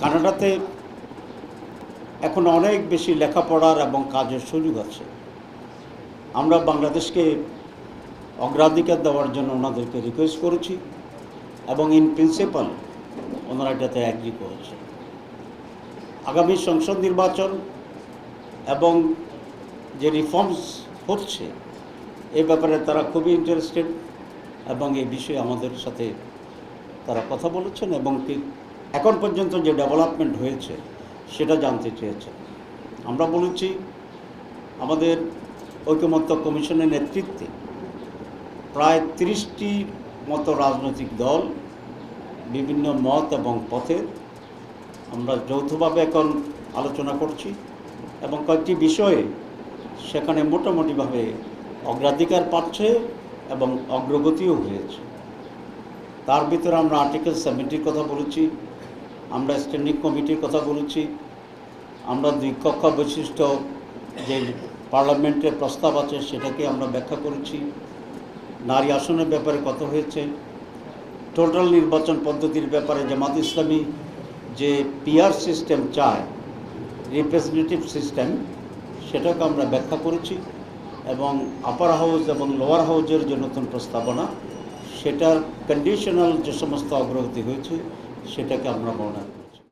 কানাডাতে এখন অনেক বেশি লেখাপড়ার এবং কাজের সুযোগ আছে। আমরা বাংলাদেশকে অগ্রাধিকার দেওয়ার জন্য ওনাদেরকে রিকোয়েস্ট করেছি এবং ইন প্রিন্সিপাল ওনারা এটাতে অ্যাগ্রি করেছে। আগামী সংসদ নির্বাচন এবং যে রিফর্মস হচ্ছে এ ব্যাপারে তারা খুবই ইন্টারেস্টেড এবং এই বিষয়ে আমাদের সাথে তারা কথা বলেছেন এবং এখন পর্যন্ত যে ডেভেলপমেন্ট হয়েছে সেটা জানতে চেয়েছেন। আমরা বলেছি আমাদের ঐকমত্য কমিশনের নেতৃত্বে প্রায় 30টি মতো রাজনৈতিক দল বিভিন্ন মত এবং পথের আমরা যৌথভাবে এখন আলোচনা করছি এবং কয়েকটি বিষয়ে সেখানে মোটামুটিভাবে অগ্রাধিকার পাচ্ছে এবং অগ্রগতিও হয়েছে। তার ভিতরে আমরা আর্টিকেল 70-র কথা বলেছি, আমরা স্ট্যান্ডিং কমিটির কথা বলেছি, আমরা দ্বিকক্ষ বৈশিষ্ট্য যে পার্লামেন্টের প্রস্তাব আছে সেটাকে আমরা ব্যাখ্যা করেছি, নারী আসনের ব্যাপারে কথা হয়েছে, টোটাল নির্বাচন পদ্ধতির ব্যাপারে জামাত ইসলামী যে পিআর সিস্টেম চায়, রিপ্রেজেন্টেটিভ সিস্টেম, সেটাকে আমরা ব্যাখ্যা করেছি এবং আপার হাউস এবং লোয়ার হাউসের যে নতুন প্রস্তাবনা সেটার কন্ডিশনাল যে সমস্ত অগ্রগতি হয়েছে সেটাকে আমরা বর্ণনা